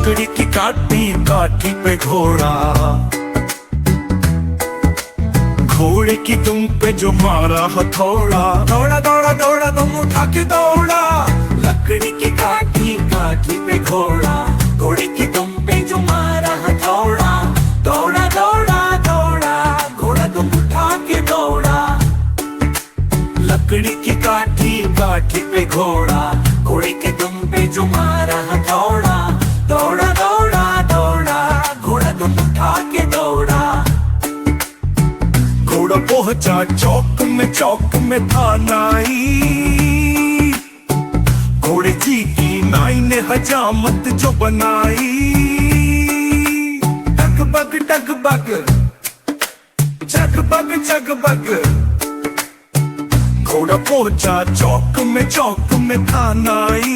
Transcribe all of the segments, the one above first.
लकड़ी की काठी काठी पे घोड़ा, घोड़े की दुम पे जो मारा हथौड़ा, दौड़ा दौड़ा दौड़ा तुम उठा के दौड़ा। लकड़ी की काठी काठी पे घोड़ा, घोड़े की दुम पे जो मारा हथौड़ा, दौड़ा दौड़ा दौड़ा घोड़ा तुम उठा के दौड़ा। लकड़ी की काठी काठी पे घोड़ा, घोड़े के दुम पे जो मारा हथौड़ा, दौड़ा दौड़ा दौड़ा घोड़ा तुम उठा के दौड़ा। घोड़ा पहुंचा चौक में था नाई, घोड़े जी की नाई ने हजामत जो बनाई। डगबग डगबग जगबग जगबग, घोड़ा पहुंचा चौक में था नाई,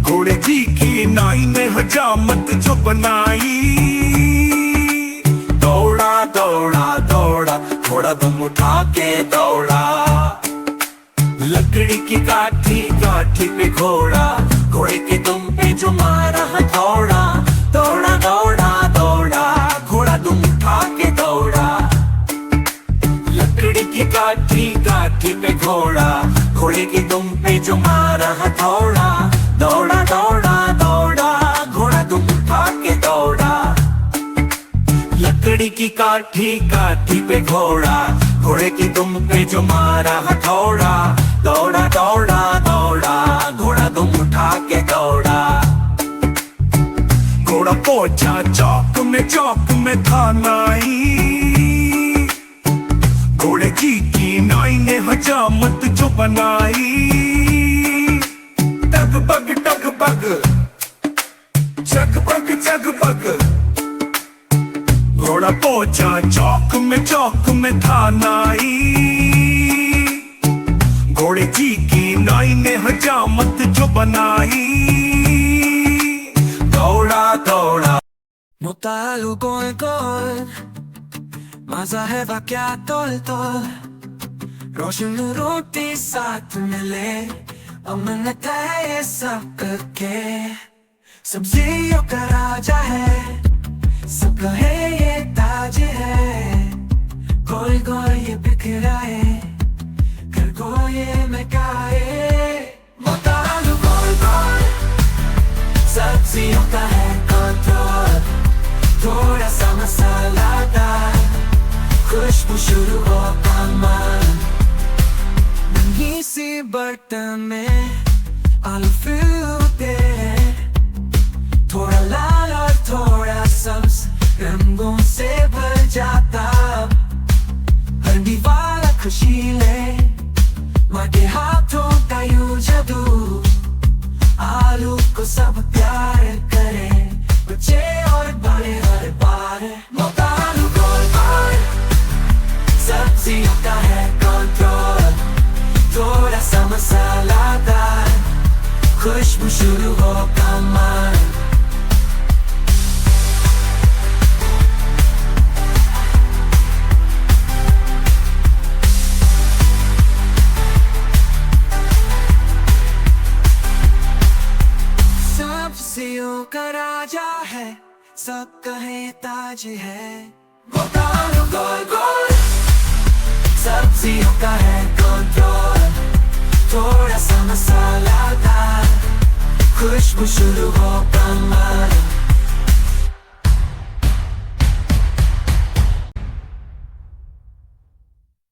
घोड़े जी की नाई ने हजामत जो बनाई। दौड़ा दौड़ा दौड़ा घोड़ा दम उठा के दौड़ा। लकड़ी की काठी काठी पे घोड़ा, घोड़े के दुम पे जो मारा हथौड़ा, दौड़ा दौड़ा दौड़ा घोड़ा दुम उठा के दौड़ा। लकड़ी की काठी काठी पे घोड़ा, घोड़े के दुम पे जो मारा हथौड़ा, दौड़ा दौड़ा दौड़ा घोड़ा दुम उठा के दौड़ा। लकड़ी की काठी काठी पे घोड़ा, घोड़े की दुम पे जो मारा हथौड़ा, दौड़ा दौड़ा दौड़ा घोड़ा दुम उठा के दौड़ा। घोड़ा पहुंचा चौक में था नाई, घोड़े जी की नाई ने हजामत जो बनाई। डगबग डगबग जगबग जगबग, घोड़ा पहुंचा चौक में था नाई, घोड़े जी की नाई ने हजामत जो बनाई। दौड़ा दौड़ा No talugo el gol, masahe vakiatol tol, रोशन रोटी साथ मिले, अमन तय सब के। सब्जियों का राजा है, सब कहे ये ताज है। गोल गोल ये बिखराए, कर गोये में गाए। मोतालू गोल गोल, सब्जियों का है कंट्रोल, थोड़ा सा मसालादार, खुशबू शुरू हो कमाल। नन्ही सी बर्तन में आलू फ्रूटे, थोड़ा लाल और थोड़ा सब्ज, रंगों से भर जाता। हल्दी वाला खुशी ले, माँ के हाथों का यूं जादू। आलू को सब प्यार करे, बच्चे और बड़े हर बार। मोतालू गोल गोल, सब्जियों का है कंट्रोल, थोड़ा सा मसालादार, खुशबू शुरू हो कमाल। सब्जियों का राजा है, सब कहे ताज है। मोतालू गोल गोल, सब्जियों का है कंट्रोल, थोड़ा सा मसालादार, खुशबू शुरू हो कमाल।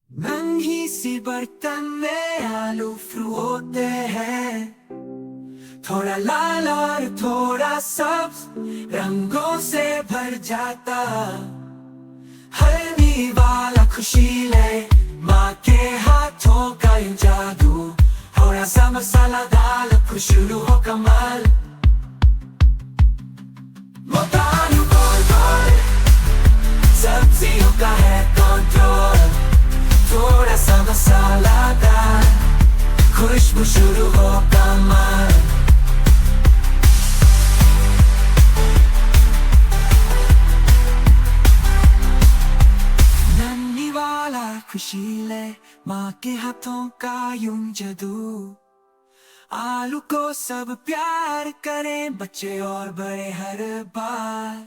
नन्ही सी बर्तन में आलू फ्रूटे हैं, थोड़ा लाल और थोड़ा सब्ज, रंगों से भर जाता। हल्दी वाला खुशी ले, माँ के हाथों का यूं जादू। थोड़ा सा मसाला डाल, खुशबू हो कमाल। मोतालू गोल गोल, सब्जियों का है कंट्रोल, थोड़ा सा मसाला डाल, खुशबू शुरू हो कमाल। खुशी ले, माँ के हाथों का यूं जादू। आलू को सब प्यार करें, बच्चे और बड़े हर बार।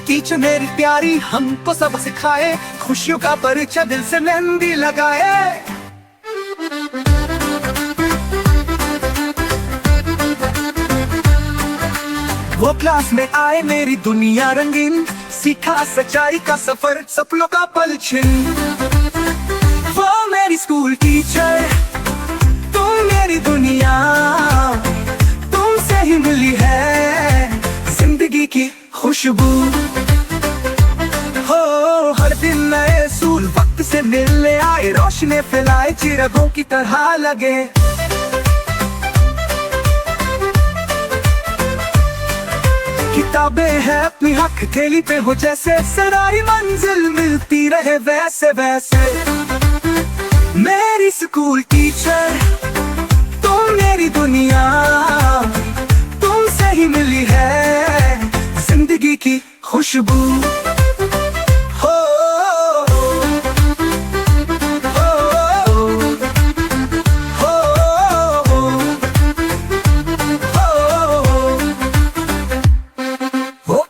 टीचर मेरी प्यारी हमको सब सिखाए, खुशियों का परिचय दिल से मेहंदी लगाए। वो क्लास में आए मेरी दुनिया रंगीन, सीखा सच्चाई का सफर सपनों का पलछिन। वो मेरी स्कूल टीचर, तुम मेरी दुनिया, तुमसे ही मिली है जिंदगी की खुशबू। हो हर दिन नए असूल वक्त से मिलने आए, रोशनी फैलाए चिरागों की तरह लगे। किताबें हैं अपनी हक थैली पे हो जैसे, सराई मंजिल मिलती रहे वैसे वैसे। मेरी स्कूल टीचर, तुम मेरी दुनिया, तुमसे ही मिली है जिंदगी की खुशबू। हो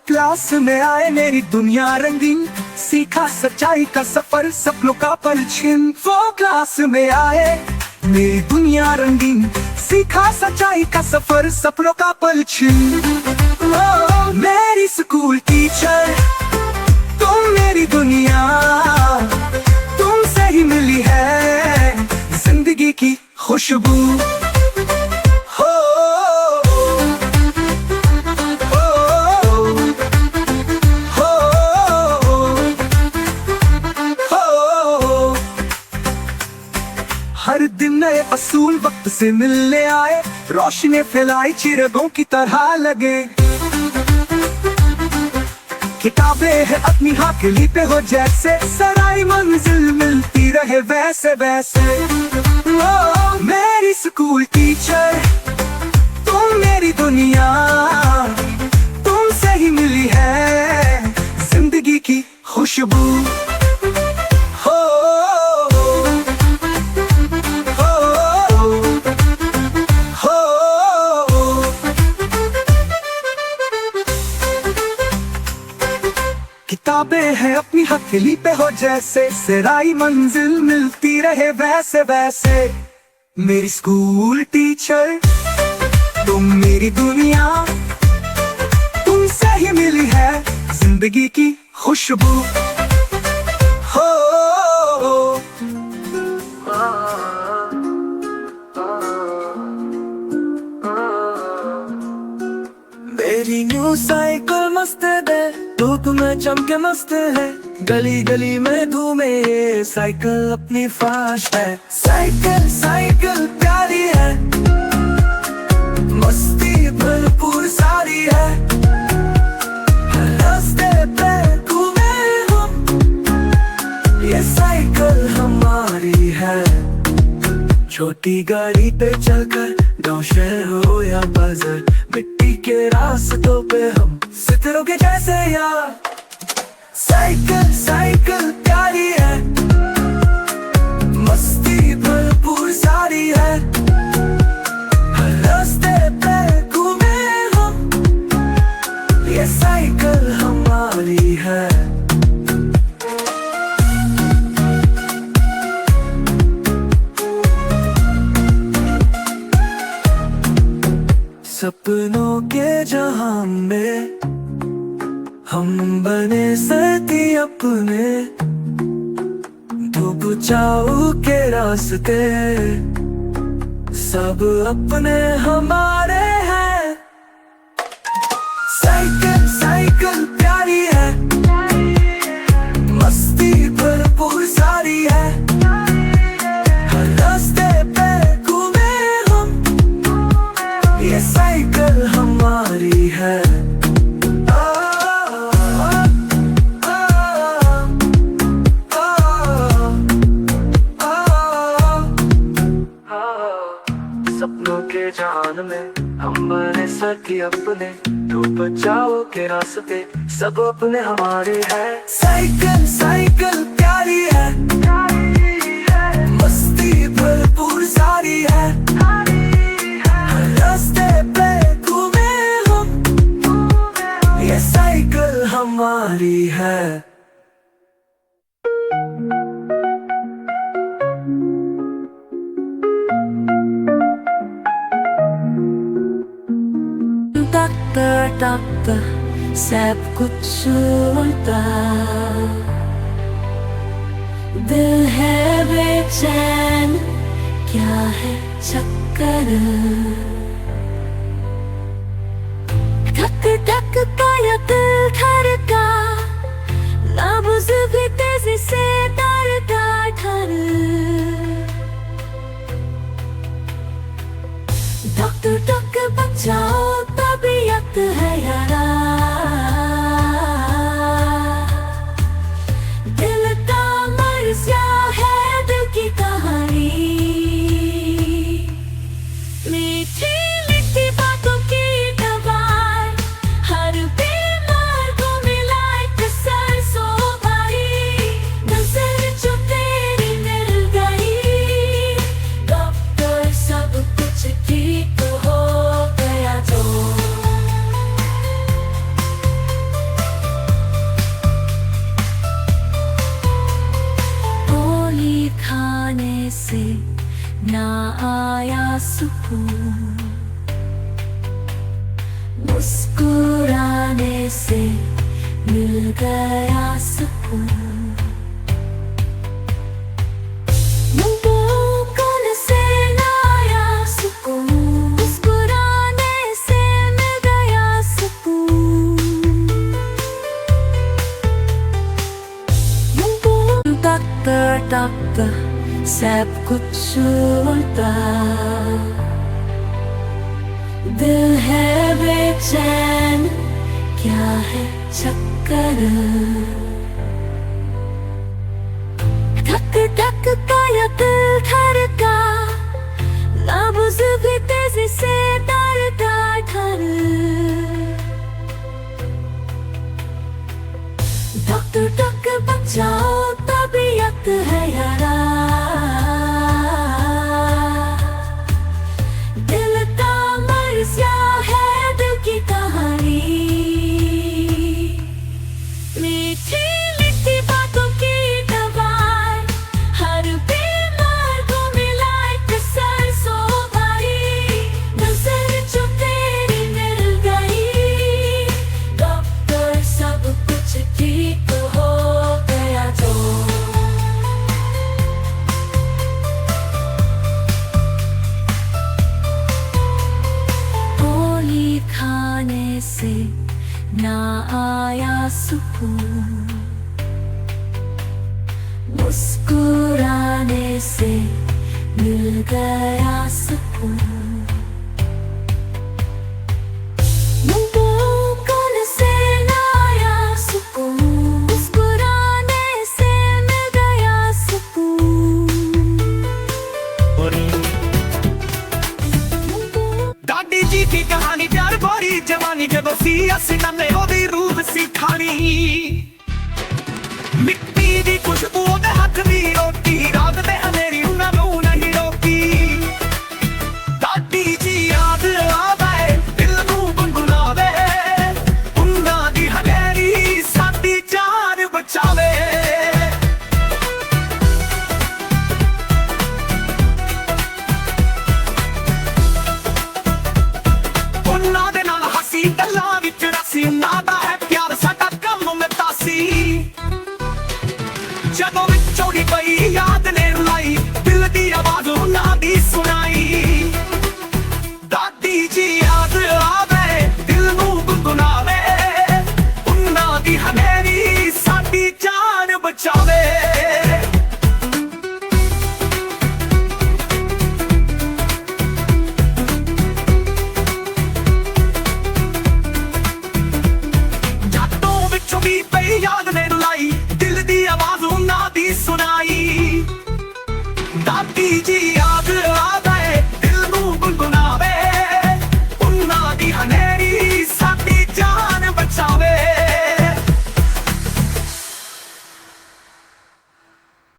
क्लास में आए मेरी दुनिया रंगीन, सीखा सच्चाई का सफर सपनों का परिछन। वो क्लास में आए मेरी दुनिया रंगीन, सीखा सच्चाई का सफर सपनों का परिछन। मेरी स्कूल टीचर, तुम मेरी दुनिया, तुमसे ही मिली है जिंदगी की खुशबू। हर दिन नए असूल वक्त से मिलने आए, रोशनी फैलाई चिरागों की तरह लगे। किताबें है अपनी हथेली पे हो जैसे, सराई मंजिल मिलती रहे वैसे वैसे। ओ मेरी स्कूल टीचर, तुम मेरी दुनिया, तुमसे ही मिली है जिंदगी की खुशबू। किताबें हैं अपनी हथेली पे हो जैसे, सराई मंजिल मिलती रहे वैसे वैसे। मेरी स्कूल टीचर, तुम मेरी दुनिया, तुमसे ही मिली है जिंदगी की खुशबू। हो मेरी न्यू साइकिल मस्त है, धूप में चमके मस्त है, गली गली में घूमे साइकिल अपनी फास्ट है। साइकिल साइकिल प्यारी है, मस्ती भरपूर सारी है, रास्ते पे घूमे हम, ये साइकिल हमारी है। छोटी गाड़ी पे चलकर गाँव शहर हो या बाजार, मिट्टी के रास्तों पे हम सितारों के जैसे यार। साइकिल साइकिल प्यारी है, मस्ती भरपूर सारी है, हर रास्ते पे घूमे हम, ये साइकिल हमारी है। सपनों के जहां में हम बने साथी अपने, धूप छाऊ के रास्ते सब अपने हमारे हैं। साइकिल साइकिल प्यारी है, मस्ती भरपूर सारी है, हर रास्ते पे घूमे हम, ये साइकिल हमारी है। सपनों के जहान में हम बने साथी अपने, धूप छाओ के रास्ते सब अपने हमारे हैं। साइकिल साइकिल प्यारी है, मस्ती भर भारी है। हर रास्ते पे घूमे हम, ये साइकिल हमारी है। डॉक्टर सब कुछ उल्टा, दिल है बेचैन, क्या है चक्कर। धक धक पाया दिल धड़का, नब्ज़ भी तेजी से दौड़ता ठर। डॉक्टर डॉक्टर बचाओ, तबीयत है यारा। दिल का मर्ज़ या है दिल की कहानी। मीठी मीठी बातों की दवाई, हर बीमार को मिलाए कसर सो भाई। नज़र जो तेरी मिल गई, डॉक्टर सब कुछ ठीक हो गया जो। गोली खाने से ना आया सुकून, मुस्कुराने से मिल गया सुकून। मुस्कुराने से ना आया सुकून, मुस्कुराने से मिल गया सुकून। डॉक्टर डॉक्टर सब कुछ उल्टा, दिल है बेचैन, क्या है चक्कर। धक धक पाया दिल धड़का, नब्ज़ भी तेजी से दौड़ता ठर। डॉक्टर डॉक्टर बचाओ, तबीयत है यारा। दिल का मर्ज़ या है दिल की कहानी। मीठी मीठी बातों की दवाई, हर बीमार को मिलाए कसर सो भाई। नज़र जो तेरी मिल गई, डॉक्टर सब कुछ ठीक हो गया जो। गोली खाने से ना आया सुकून, मुस्कुराने से मिल गया सुकून। मुस्कुराने से ना आया सुकून, मुस्कुराने से मिल गया सुकून। दादी जी की कहानी प्यार भरी जवानी, जब सी अस नन्हे ओदी रूह सी खानी।